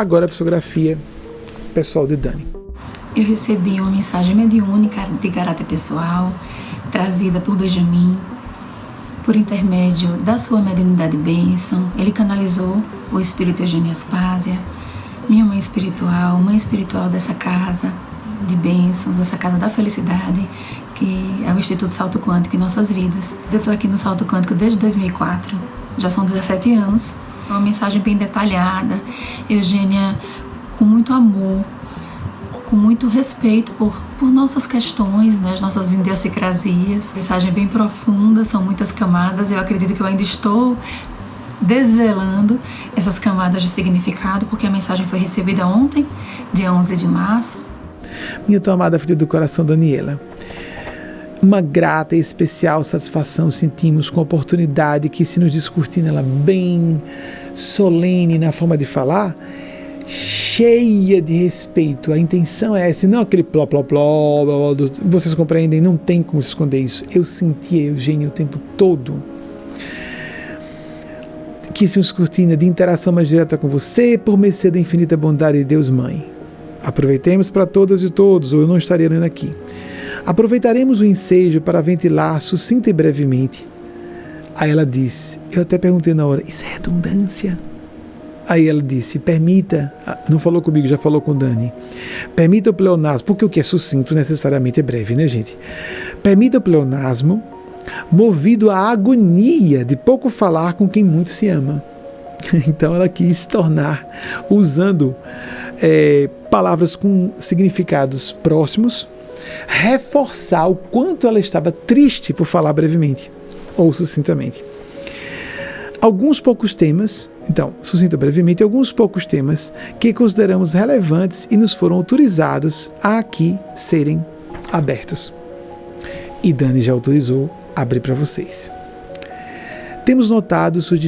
Agora a psicografia pessoal de Dani. Eu recebi uma mensagem mediúnica de caráter pessoal, trazida por Benjamin, por intermédio da sua mediunidade bênção. Ele canalizou o espírito Eugênia Aspásia, minha mãe espiritual dessa casa de bênçãos, dessa casa da felicidade, que é o Instituto Salto Quântico em nossas vidas. Eu estou aqui no Salto Quântico desde 2004, já são 17 anos. É uma mensagem bem detalhada, Eugênia com muito amor, com muito respeito por nossas questões, né, as nossas idiosincrasias. Mensagem bem profunda, são muitas camadas. Eu acredito que eu ainda estou desvelando essas camadas de significado, porque a mensagem foi recebida ontem, dia 11 de março. Minha tão amada filha do coração, Daniela, uma grata e especial satisfação sentimos com a oportunidade que se nos descortina ela bem solene na forma de falar, cheia de respeito. A intenção é essa, não aquele pló, pló, pló, vocês compreendem, não tem como esconder isso. Eu senti a Eugênia o tempo todo, que se nos cortina de interação mais direta com você, por mercê da infinita bondade de Deus Mãe. Aproveitemos para todas e todos, ou eu não estaria lendo aqui. Aproveitaremos o ensejo para ventilar sucinta e brevemente. Aí ela disse, eu até perguntei na hora, isso é redundância? Aí ela disse, permita, não falou comigo, já falou com Dani, permita o pleonasmo, porque o que é sucinto necessariamente é breve, né, gente? Permita o pleonasmo, movido à agonia de pouco falar com quem muito se ama. Então ela quis tornar, usando palavras com significados próximos, reforçar o quanto ela estava triste por falar brevemente, ou sucintamente. Alguns poucos temas, então, sucinta brevemente, alguns poucos temas que consideramos relevantes e nos foram autorizados a aqui serem abertos. E Dani já autorizou abrir para vocês. Temos notado suas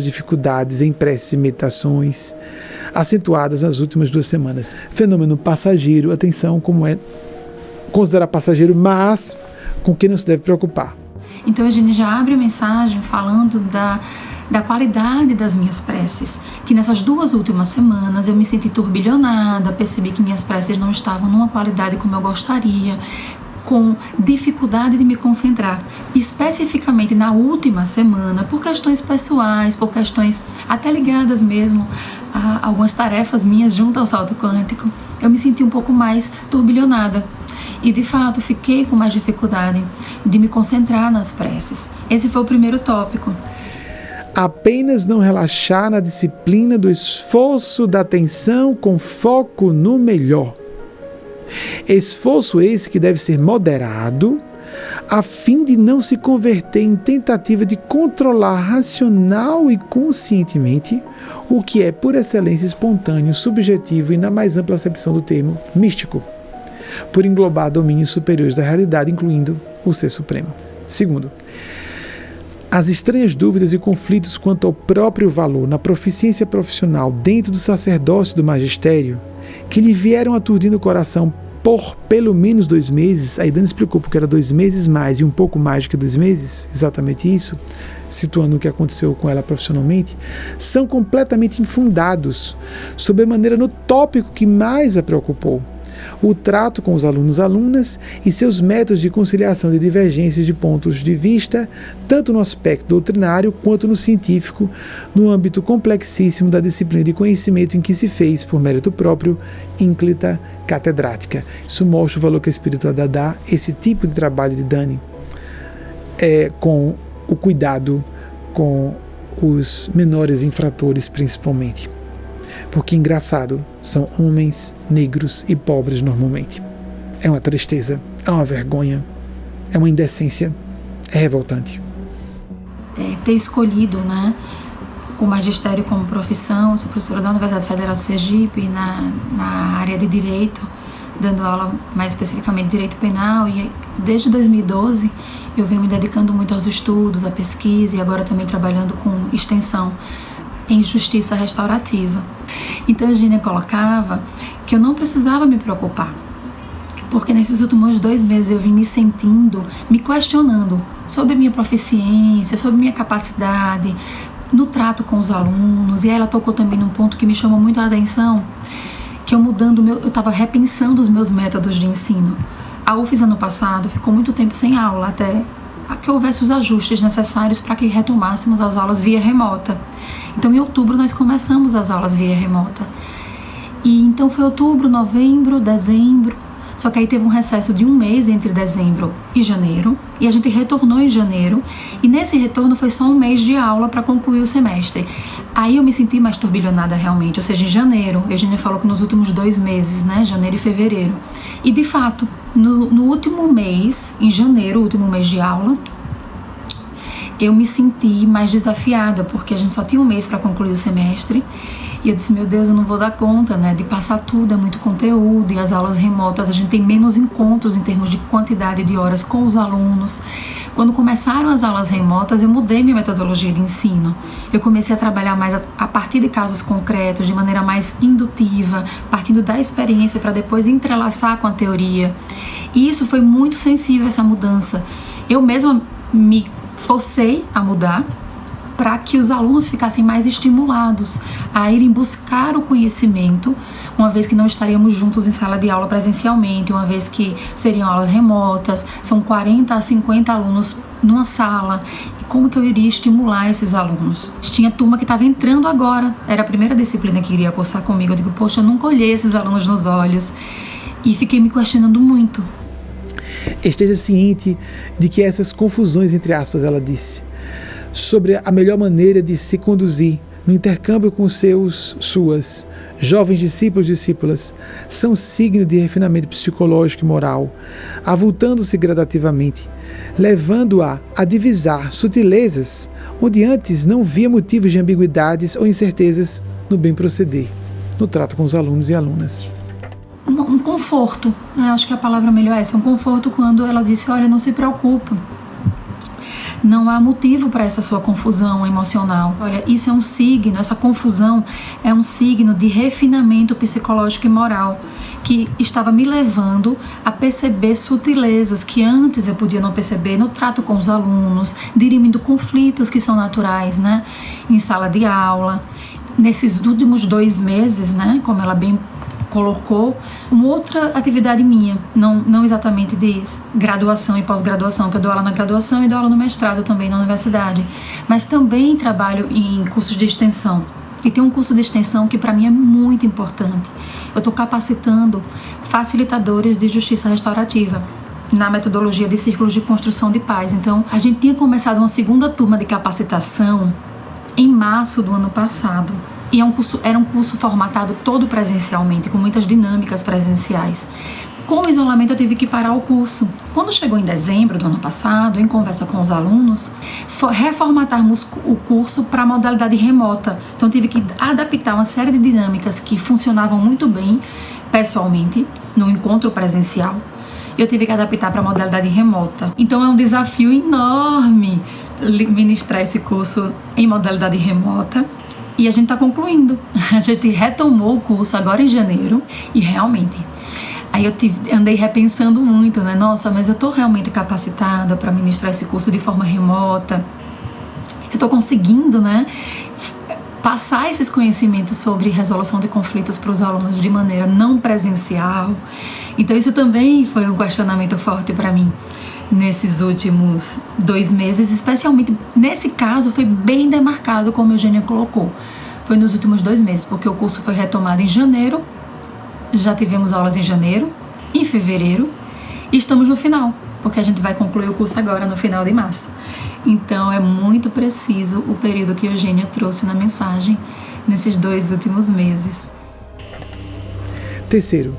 dificuldades em preces e meditações, acentuadas nas últimas 2 semanas. Fenômeno passageiro, atenção, como é considerar passageiro, mas com que não se deve preocupar. Então a gente já abre a mensagem falando da qualidade das minhas preces, que nessas 2 últimas semanas eu me senti turbilhonada, percebi que minhas preces não estavam numa qualidade como eu gostaria, com dificuldade de me concentrar, especificamente na última semana, por questões pessoais, por questões até ligadas mesmo a algumas tarefas minhas junto ao Salto Quântico, eu me senti um pouco mais turbilhonada. E de fato fiquei com mais dificuldade de me concentrar nas preces. Esse foi o primeiro tópico. Apenas não relaxar na disciplina do esforço da atenção com foco no melhor. Esforço esse que deve ser moderado, a fim de não se converter em tentativa de controlar racional e conscientemente o que é por excelência espontâneo, subjetivo e, na mais ampla acepção do termo, místico, por englobar domínios superiores da realidade, incluindo o Ser Supremo. Segundo, as estranhas dúvidas e conflitos quanto ao próprio valor na proficiência profissional dentro do sacerdócio do magistério, que lhe vieram aturdindo o coração por pelo menos 2 meses, aí Dani explicou porque era 2 meses mais e um pouco mais do que 2 meses, exatamente isso, situando o que aconteceu com ela profissionalmente, são completamente infundados, sobremaneira no tópico que mais a preocupou: o trato com os alunos e alunas e seus métodos de conciliação de divergências de pontos de vista, tanto no aspecto doutrinário quanto no científico, no âmbito complexíssimo da disciplina de conhecimento em que se fez, por mérito próprio, ínclita catedrática. Isso mostra o valor que a espiritualidade dá, esse tipo de trabalho de Dani, com o cuidado com os menores infratores, principalmente. Porque, engraçado, são homens negros e pobres normalmente. É uma tristeza, é uma vergonha, é uma indecência, é revoltante. Ter escolhido, né, o magistério como profissão, eu sou professora da Universidade Federal de Sergipe, na área de Direito, dando aula mais especificamente de Direito Penal, e desde 2012 eu venho me dedicando muito aos estudos, à pesquisa, e agora também trabalhando com extensão em justiça restaurativa. Então a Eugênia colocava que eu não precisava me preocupar, porque nesses últimos 2 meses eu vim me questionando sobre a minha proficiência, sobre a minha capacidade no trato com os alunos, e ela tocou também num ponto que me chamou muito a atenção, que eu estava repensando os meus métodos de ensino. A UFES ano passado ficou muito tempo sem aula, até que houvesse os ajustes necessários para que retomássemos as aulas via remota. Então em outubro nós começamos as aulas via remota. E então foi outubro, novembro, dezembro, só que aí teve um recesso de um mês entre dezembro e janeiro, e a gente retornou em janeiro, e nesse retorno foi só um mês de aula para concluir o semestre. Aí eu me senti mais turbilhonada realmente, ou seja, em janeiro, a Eugênia falou que nos últimos 2 meses, né, janeiro e fevereiro. E de fato, no último mês, em janeiro, último mês de aula, eu me senti mais desafiada, porque a gente só tinha um mês para concluir o semestre, e eu disse, meu Deus, eu não vou dar conta, né, de passar tudo, é muito conteúdo, e as aulas remotas, a gente tem menos encontros em termos de quantidade de horas com os alunos. Quando começaram as aulas remotas, eu mudei minha metodologia de ensino. Eu comecei a trabalhar mais a partir de casos concretos, de maneira mais indutiva, partindo da experiência para depois entrelaçar com a teoria. E isso foi muito sensível, essa mudança. Eu mesma me forcei a mudar para que os alunos ficassem mais estimulados a irem buscar o conhecimento, uma vez que não estaríamos juntos em sala de aula presencialmente, uma vez que seriam aulas remotas, são 40 a 50 alunos numa sala. E como que eu iria estimular esses alunos? Tinha turma que estava entrando agora, era a primeira disciplina que iria cursar comigo. Eu digo, poxa, eu nunca olhei esses alunos nos olhos. E fiquei me questionando muito. Esteja ciente de que essas confusões, entre aspas, ela disse, sobre a melhor maneira de se conduzir no intercâmbio com suas jovens discípulos e discípulas, são signo de refinamento psicológico e moral, avultando-se gradativamente, levando-a a divisar sutilezas onde antes não via motivos de ambiguidades ou incertezas no bem proceder, no trato com os alunos e alunas. Um conforto, acho que a palavra melhor é essa, um conforto quando ela disse, olha, não se preocupe, não há motivo para essa sua confusão emocional. Olha, isso é um signo, essa confusão é um signo de refinamento psicológico e moral, que estava me levando a perceber sutilezas que antes eu podia não perceber no trato com os alunos, dirimindo conflitos que são naturais, né, em sala de aula. Nesses últimos 2 meses, né, como ela bem colocou, uma outra atividade minha, não exatamente de graduação e pós-graduação, que eu dou aula na graduação e dou aula no mestrado também na universidade, mas também trabalho em cursos de extensão. E tem um curso de extensão que para mim é muito importante. Eu estou capacitando facilitadores de justiça restaurativa na metodologia de círculos de construção de paz. Então, a gente tinha começado uma segunda turma de capacitação em março do ano passado. E era um curso formatado todo presencialmente, com muitas dinâmicas presenciais. Com o isolamento eu tive que parar o curso. Quando chegou em dezembro do ano passado, em conversa com os alunos, reformatarmos o curso para a modalidade remota. Então tive que adaptar uma série de dinâmicas que funcionavam muito bem pessoalmente, no encontro presencial. Eu tive que adaptar para a modalidade remota. Então é um desafio enorme ministrar esse curso em modalidade remota. E a gente está concluindo. A gente retomou o curso agora em janeiro e realmente, aí eu andei repensando muito, né? Nossa, mas eu estou realmente capacitada para ministrar esse curso de forma remota? Eu estou conseguindo, né, passar esses conhecimentos sobre resolução de conflitos para os alunos de maneira não presencial? Então isso também foi um questionamento forte para mim nesses últimos 2 meses, especialmente nesse caso foi bem demarcado, como a Eugênia colocou. Foi nos últimos 2 meses, porque o curso foi retomado em janeiro, já tivemos aulas em janeiro, em fevereiro, e estamos no final, porque a gente vai concluir o curso agora no final de março. Então é muito preciso o período que a Eugênia trouxe na mensagem nesses 2 últimos meses. Terceiro,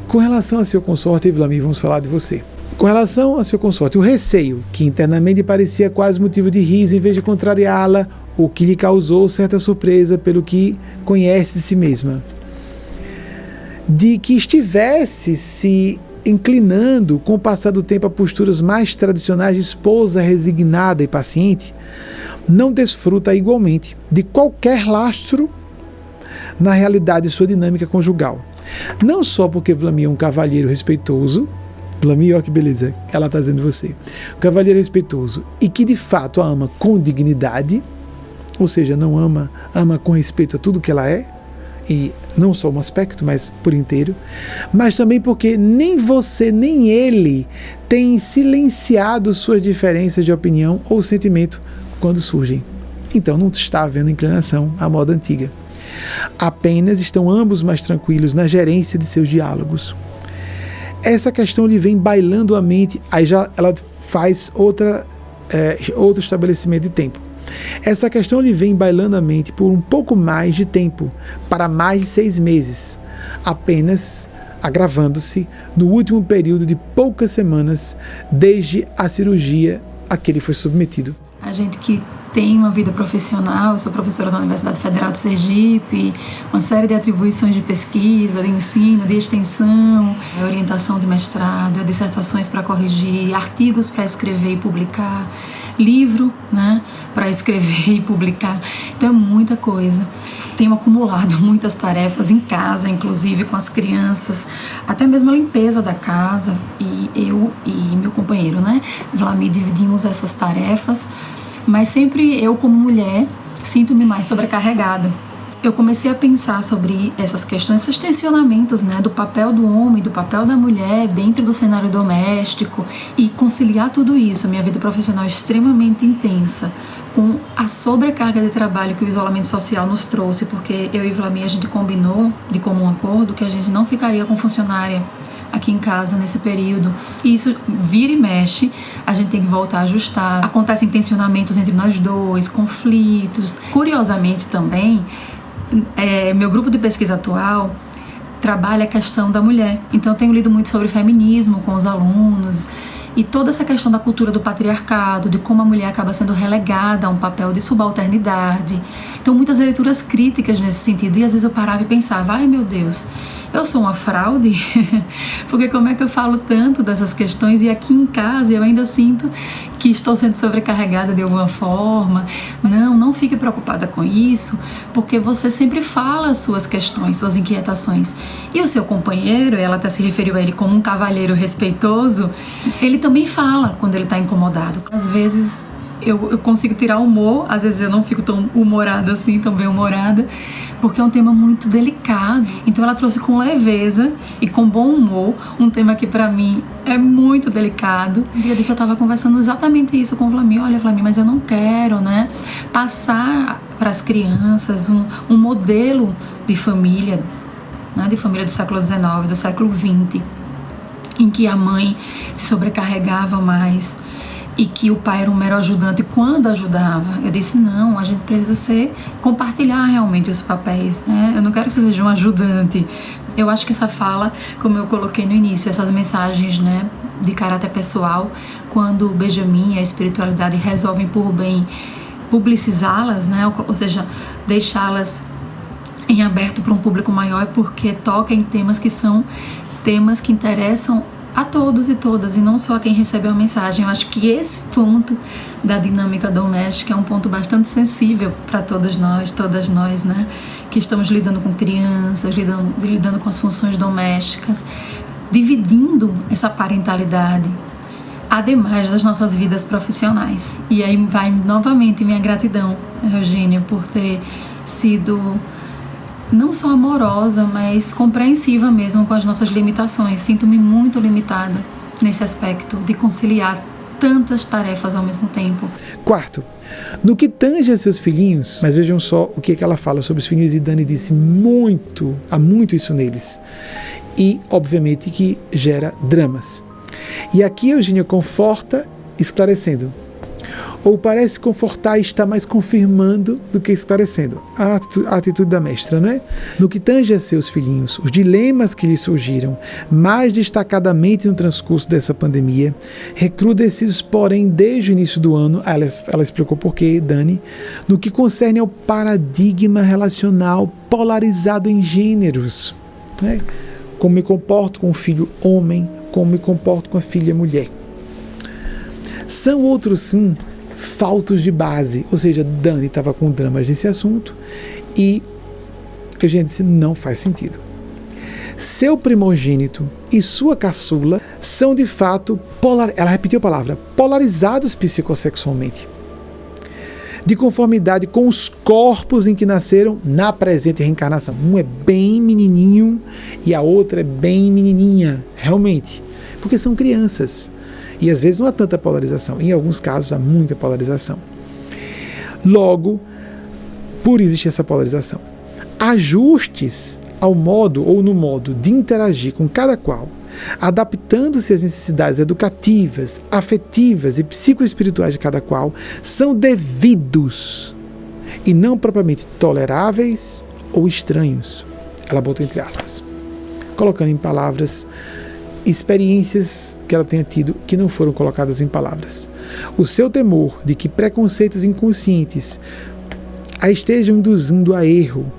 com relação a seu consorte, Vlamir, vamos falar de você. Com relação ao seu consorte, o receio, que internamente parecia quase motivo de riso em vez de contrariá-la, o que lhe causou certa surpresa pelo que conhece de si mesma, de que estivesse se inclinando com o passar do tempo a posturas mais tradicionais de esposa resignada e paciente, não desfruta igualmente de qualquer lastro na realidade de sua dinâmica conjugal. Não só porque Vlamir é um cavalheiro respeitoso, Vlamir, olha que beleza, ela está dizendo você, um cavalheiro respeitoso e que de fato a ama com dignidade, ou seja, não ama com respeito a tudo que ela é, e não só um aspecto, mas por inteiro, mas também porque nem você nem ele têm silenciado suas diferenças de opinião ou sentimento quando surgem. Então não está havendo inclinação à moda antiga. Apenas estão ambos mais tranquilos na gerência de seus diálogos. Essa questão lhe vem bailando a mente, aí já ela faz outro estabelecimento de tempo. Essa questão lhe vem bailando a mente por um pouco mais de tempo, para mais de 6 meses, apenas agravando-se no último período de poucas semanas, desde a cirurgia a que ele foi submetido. A gente que tem uma vida profissional, eu sou professora da Universidade Federal de Sergipe, uma série de atribuições de pesquisa, de ensino, de extensão, orientação de mestrado, dissertações para corrigir, artigos para escrever e publicar, livro, né, para escrever e publicar. Então é muita coisa. Tenho acumulado muitas tarefas em casa, inclusive com as crianças, até mesmo a limpeza da casa, e eu e meu companheiro, né, Vlamir, dividimos essas tarefas, mas sempre eu, como mulher, sinto-me mais sobrecarregada. Eu comecei a pensar sobre essas questões, esses tensionamentos, né, do papel do homem, do papel da mulher dentro do cenário doméstico, e conciliar tudo isso, a minha vida profissional extremamente intensa, com a sobrecarga de trabalho que o isolamento social nos trouxe, porque eu e Vlamir, a gente combinou de comum acordo que a gente não ficaria com funcionária aqui em casa nesse período. E isso vira e mexe, a gente tem que voltar a ajustar. Acontecem tensionamentos entre nós dois, conflitos. Curiosamente também, meu grupo de pesquisa atual trabalha a questão da mulher. Então eu tenho lido muito sobre feminismo com os alunos, e toda essa questão da cultura do patriarcado, de como a mulher acaba sendo relegada a um papel de subalternidade. Então muitas leituras críticas nesse sentido, e às vezes eu parava e pensava, ai meu Deus, eu sou uma fraude? Porque como é que eu falo tanto dessas questões e aqui em casa eu ainda sinto que estou sendo sobrecarregada de alguma forma? Não fique preocupada com isso, porque você sempre fala as suas questões, suas inquietações. E o seu companheiro, ela até se referiu a ele como um cavalheiro respeitoso, ele também fala quando ele está incomodado. Às vezes eu consigo tirar humor, às vezes eu não fico tão humorada assim, tão bem-humorada, porque é um tema muito delicado. Então ela trouxe com leveza e com bom humor um tema que pra mim é muito delicado. Um dia disso eu tava conversando exatamente isso com o Vlamir. Olha, Vlamir, mas eu não quero, né, passar para as crianças um modelo de família, né, de família do século XIX, do século XX, em que a mãe se sobrecarregava mais e que o pai era um mero ajudante quando ajudava. Eu disse, não, a gente precisa compartilhar realmente os papéis, né? Eu não quero que você seja um ajudante. Eu acho que essa fala, como eu coloquei no início, essas mensagens, né, de caráter pessoal, quando o Benjamin e a espiritualidade resolvem por bem publicizá-las, né, ou seja, deixá-las em aberto para um público maior, é porque toca em temas que são temas que interessam a todos e todas, e não só a quem recebe a mensagem. Eu acho que esse ponto da dinâmica doméstica é um ponto bastante sensível para todas nós, né, que estamos lidando com crianças, lidando com as funções domésticas, dividindo essa parentalidade, ademais das nossas vidas profissionais. E aí vai novamente minha gratidão, Eugênia, por ter sido não só amorosa, mas compreensiva mesmo com as nossas limitações. Sinto-me muito limitada nesse aspecto de conciliar tantas tarefas ao mesmo tempo. Quarto, no que tange a seus filhinhos, mas vejam só o que ela fala sobre os filhinhos, e Dani disse há muito isso neles. E, obviamente, que gera dramas. E aqui Eugênia conforta, esclarecendo. Ou parece confortar e está mais confirmando do que esclarecendo. A atitude da mestra, né? No que tange a seus filhinhos, os dilemas que lhes surgiram, mais destacadamente no transcurso dessa pandemia, recrudescidos, porém, desde o início do ano, ela explicou por quê, Dani, no que concerne ao paradigma relacional polarizado em gêneros, né? Como me comporto com o filho homem, como me comporto com a filha mulher. São outros, sim, faltos de base, ou seja, Dani estava com dramas nesse assunto e a gente disse, não faz sentido. Seu primogênito e sua caçula são de fato, ela repetiu a palavra, polarizados psicossexualmente. de conformidade com os corpos em que nasceram na presente reencarnação. Um é bem menininho e a outra é bem menininha, realmente, porque são crianças. E às vezes não há tanta polarização, em alguns casos há muita polarização. Logo, por existir essa polarização, ajustes ao modo ou no modo de interagir com cada qual, adaptando-se às necessidades educativas, afetivas e psicoespirituais de cada qual, são devidos e não propriamente toleráveis ou estranhos. Ela botou entre aspas, colocando em palavras experiências que ela tenha tido que não foram colocadas em palavras. O seu temor de que preconceitos inconscientes a estejam induzindo a erro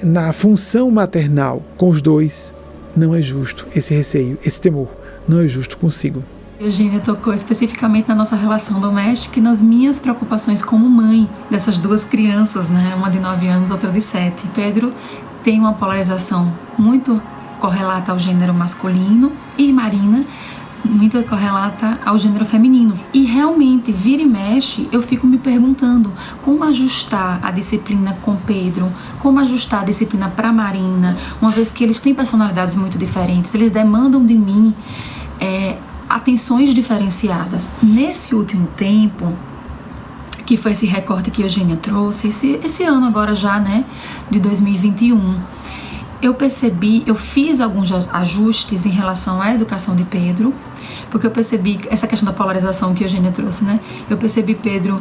na função maternal com os dois, não é justo. Esse receio, esse temor, não é justo consigo. Eugênia tocou especificamente na nossa relação doméstica e nas minhas preocupações como mãe dessas duas crianças, né? Uma de 9 anos, outra de 7. Pedro tem uma polarização muito correlata ao gênero masculino e Marina muito correlata ao gênero feminino. E realmente, vira e mexe, eu fico me perguntando como ajustar a disciplina com Pedro, como ajustar a disciplina para Marina, uma vez que eles têm personalidades muito diferentes, eles demandam de mim atenções diferenciadas. Nesse último tempo, que foi esse recorte que a Eugênia trouxe, esse ano agora já, né, de 2021, eu percebi, eu fiz alguns ajustes em relação à educação de Pedro, porque eu percebi essa questão da polarização que a Eugênia trouxe, né? Eu percebi Pedro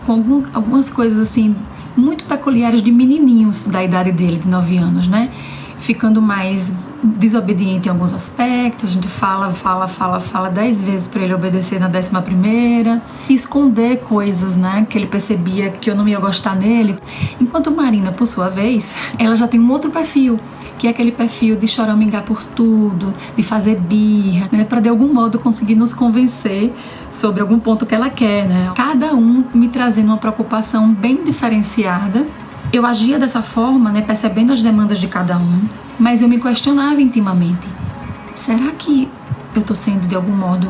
com algumas coisas assim, muito peculiares de menininhos da idade dele, de 9 anos, né? Ficando mais desobediente em alguns aspectos, a gente fala 10 vezes para ele obedecer na 11ª, esconder coisas, né, que ele percebia que eu não ia gostar nele, enquanto Marina, por sua vez, ela já tem um outro perfil, que é aquele perfil de choramingar por tudo, de fazer birra, né, para de algum modo conseguir nos convencer sobre algum ponto que ela quer, né, cada um me trazendo uma preocupação bem diferenciada. Eu agia dessa forma, né, percebendo as demandas de cada um, mas eu me questionava intimamente. Será que eu estou sendo de algum modo,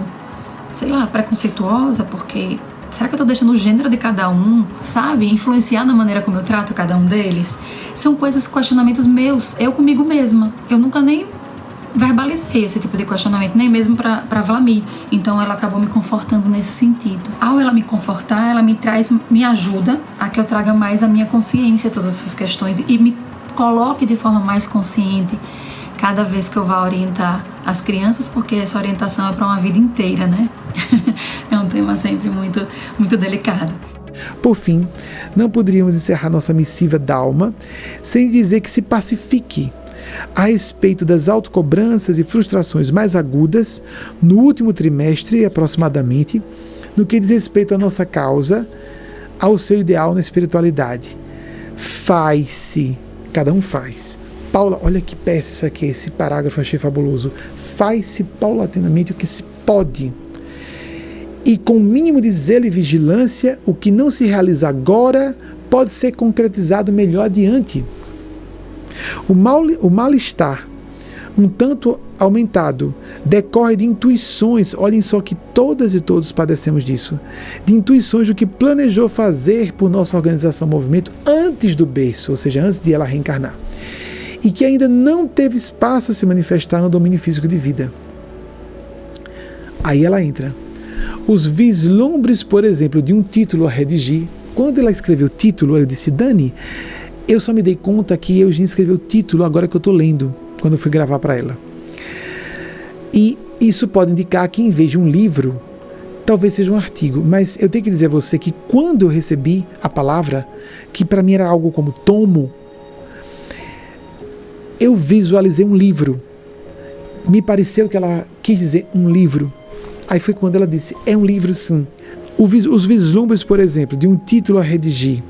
sei lá, preconceituosa? Porque será que eu estou deixando o gênero de cada um, sabe, influenciar na maneira como eu trato cada um deles? São coisas, questionamentos meus, eu comigo mesma. Eu nunca nem verbalizei esse tipo de questionamento, nem mesmo para Vlamir. Então ela acabou me confortando nesse sentido. Ao ela me confortar, ela me ajuda a que eu traga mais a minha consciência todas essas questões e me coloque de forma mais consciente cada vez que eu vá orientar as crianças, porque essa orientação é para uma vida inteira, né? É um tema sempre muito, muito delicado. Por fim, não poderíamos encerrar nossa missiva d'alma sem dizer que se pacifique a respeito das autocobranças e frustrações mais agudas no último trimestre, aproximadamente, no que diz respeito à nossa causa, ao seu ideal na espiritualidade. Faz-se, cada um faz. Paula, olha que peça isso aqui, esse parágrafo achei fabuloso. Faz-se paulatinamente o que se pode. E com o mínimo de zelo e vigilância, o que não se realiza agora pode ser concretizado melhor adiante. O mal-estar, um tanto aumentado, decorre de intuições, olhem só que todas e todos padecemos disso, de intuições do que planejou fazer por nossa organização movimento antes do berço, ou seja, antes de ela reencarnar, e que ainda não teve espaço a se manifestar no domínio físico de vida. Aí ela entra. Os vislumbres, por exemplo, de um título a redigir. Quando ela escreveu o título, eu disse, Dani, eu só me dei conta que eu já escrevi o título agora que eu estou lendo, quando eu fui gravar para ela. E isso pode indicar que em vez de um livro, talvez seja um artigo. Mas eu tenho que dizer a você que quando eu recebi a palavra, que para mim era algo como tomo, eu visualizei um livro. Me pareceu que ela quis dizer um livro. Aí foi quando ela disse, é um livro sim. Os vislumbres, por exemplo, de um título a redigir,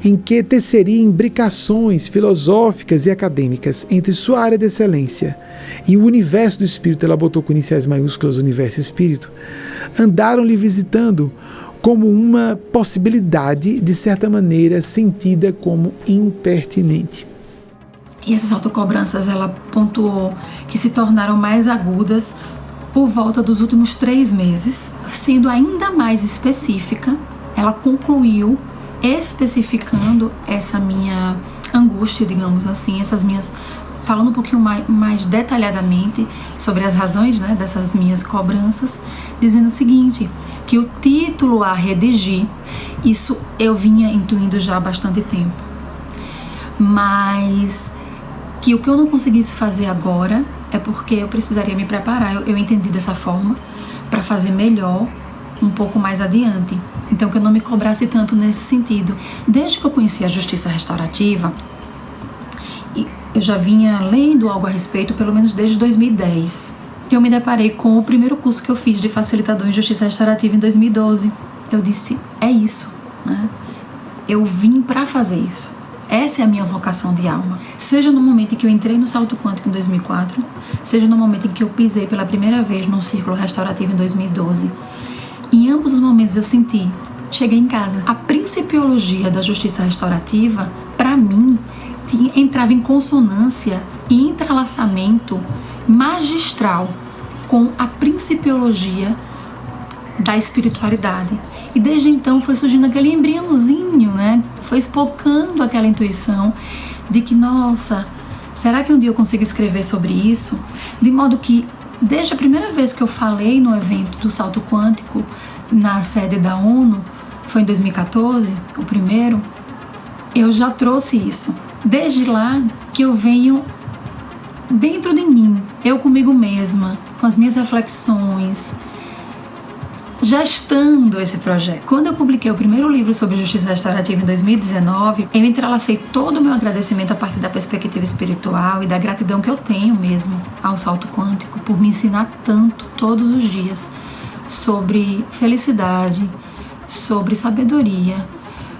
em que teceria imbricações filosóficas e acadêmicas entre sua área de excelência e o universo do espírito, ela botou com iniciais maiúsculas universo e espírito, andaram-lhe visitando como uma possibilidade, de certa maneira, sentida como impertinente. E essas autocobranças, ela pontuou que se tornaram mais agudas por volta dos últimos 3 meses, sendo ainda mais específica. ela concluiu especificando essa minha angústia, digamos assim, essas minhas, falando um pouquinho mais detalhadamente sobre as razões, né, dessas minhas cobranças, dizendo o seguinte, que o título a redigir, isso eu vinha intuindo já há bastante tempo, mas que o que eu não conseguisse fazer agora é porque eu precisaria me preparar, eu entendi dessa forma, para fazer melhor um pouco mais adiante. Então, que eu não me cobrasse tanto nesse sentido. Desde que eu conheci a justiça restaurativa, eu já vinha lendo algo a respeito, pelo menos desde 2010. Eu me deparei com o primeiro curso que eu fiz de facilitador em justiça restaurativa em 2012. Eu disse, é isso, né? Eu vim para fazer isso. Essa é a minha vocação de alma. Seja no momento em que eu entrei no salto quântico em 2004, seja no momento em que eu pisei pela primeira vez num círculo restaurativo em 2012. Em ambos os momentos eu senti, cheguei em casa. A principiologia da justiça restaurativa, para mim, entrava em consonância e entrelaçamento magistral com a principiologia da espiritualidade. E desde então foi surgindo aquele embriãozinho, né? Foi espocando aquela intuição de que, nossa, será que um dia eu consigo escrever sobre isso? De modo que, desde a primeira vez que eu falei no evento do Salto Quântico, na sede da ONU, foi em 2014, o primeiro, eu já trouxe isso. Desde lá que eu venho dentro de mim, eu comigo mesma, com as minhas reflexões, gestando esse projeto. Quando eu publiquei o primeiro livro sobre justiça restaurativa em 2019, eu entrelacei todo o meu agradecimento a partir da perspectiva espiritual e da gratidão que eu tenho mesmo ao salto quântico por me ensinar tanto todos os dias sobre felicidade, sobre sabedoria,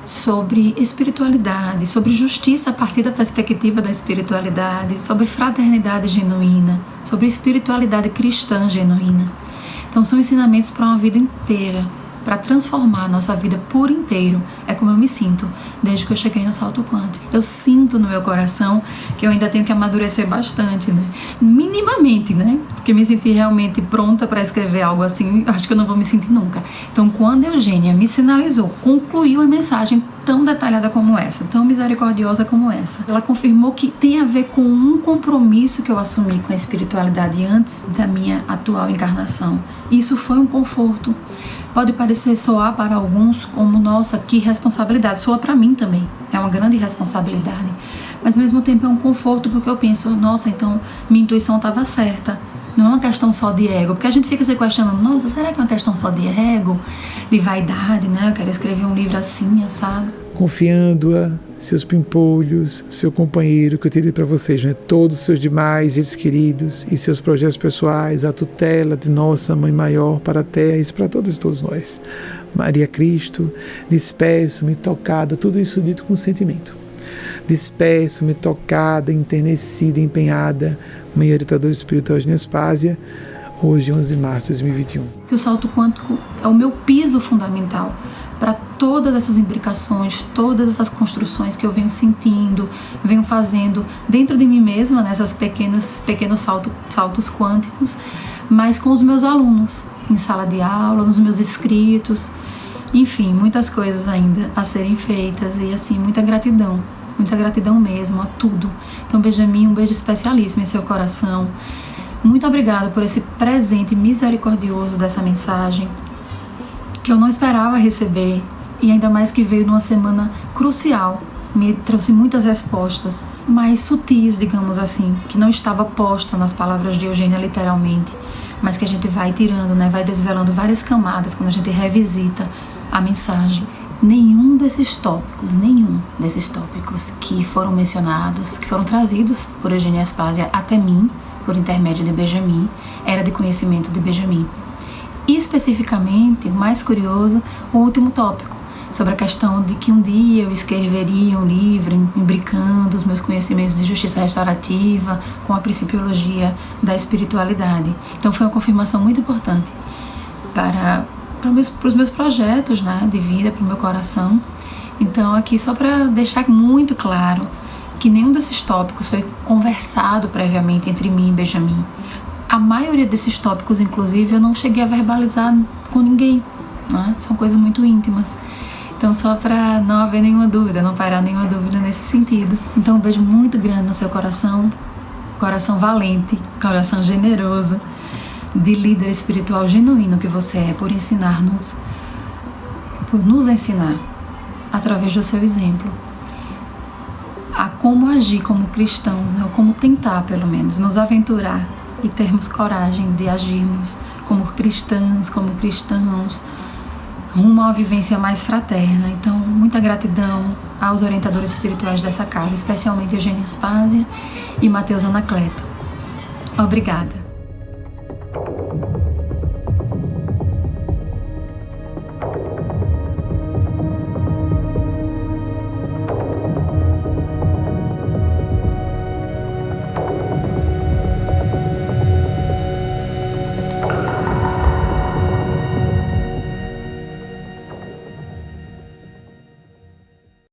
sobre espiritualidade, sobre justiça a partir da perspectiva da espiritualidade, sobre fraternidade genuína, sobre espiritualidade cristã genuína. Então são ensinamentos para uma vida inteira, para transformar a nossa vida por inteiro. É como eu me sinto desde que eu cheguei no salto quântico. Eu sinto no meu coração que eu ainda tenho que amadurecer bastante, né? Minimamente, né? Porque me sentir realmente pronta para escrever algo assim, acho que eu não vou me sentir nunca. Então, quando a Eugênia me sinalizou, concluiu a mensagem tão detalhada como essa, tão misericordiosa como essa, ela confirmou que tem a ver com um compromisso que eu assumi com a espiritualidade antes da minha atual encarnação. Isso foi um conforto. Pode parecer soar para alguns como, nossa, que responsabilidade. Soa para mim também. É uma grande responsabilidade. Mas ao mesmo tempo é um conforto, porque eu penso, nossa, então minha intuição estava certa. Não é uma questão só de ego. Porque a gente fica se questionando, nossa, será que é uma questão só de ego? De vaidade, né? Eu quero escrever um livro assim, assado. Confiando-a, seus pimpolhos, seu companheiro, que eu teria para vocês, né? Todos os seus demais entes queridos e seus projetos pessoais, a tutela de nossa Mãe Maior para a Terra e para todos e todos nós. Maria Cristo, despeço-me tocada, tudo isso dito com sentimento. Despeço-me tocada, enternecida, empenhada, Mãe Orientadora Espiritual de Nespásia, hoje 11 de março de 2021. Que o salto quântico é o meu piso fundamental para todas essas imbricações, todas essas construções que eu venho sentindo, venho fazendo dentro de mim mesma, nessas pequenos saltos quânticos, mas com os meus alunos, em sala de aula, nos meus escritos, enfim, muitas coisas ainda a serem feitas e assim, muita gratidão mesmo a tudo. Então, Benjamin, um beijo especialíssimo em seu coração. Muito obrigada por esse presente misericordioso dessa mensagem, que eu não esperava receber, e ainda mais que veio numa semana crucial. Me trouxe muitas respostas, mais sutis, digamos assim, que não estava posta nas palavras de Eugênia literalmente, mas que a gente vai tirando, né? Vai desvelando várias camadas quando a gente revisita a mensagem. Nenhum desses tópicos que foram mencionados, que foram trazidos por Eugênia Aspásia até mim, por intermédio de Benjamin, era de conhecimento de Benjamin. E especificamente, o mais curioso, o último tópico, sobre a questão de que um dia eu escreveria um livro imbricando os meus conhecimentos de justiça restaurativa com a principiologia da espiritualidade. Então foi uma confirmação muito importante para os meus projetos, né, de vida, para o meu coração. Então aqui só para deixar muito claro que nenhum desses tópicos foi conversado previamente entre mim e Benjamin. A maioria desses tópicos, inclusive, eu não cheguei a verbalizar com ninguém, né? São coisas muito íntimas. Então, só para não haver nenhuma dúvida, não parar nenhuma dúvida nesse sentido. Então, um beijo muito grande no seu coração, coração valente, coração generoso, de líder espiritual genuíno que você é, por ensinar-nos, por nos ensinar, através do seu exemplo, a como agir como cristãos, né? Ou como tentar, pelo menos, nos aventurar e termos coragem de agirmos como cristãs, como cristãos, rumo a uma vivência mais fraterna. Então, muita gratidão aos orientadores espirituais dessa casa, especialmente Eugênia Spásia e Mateus Anacleto. Obrigada.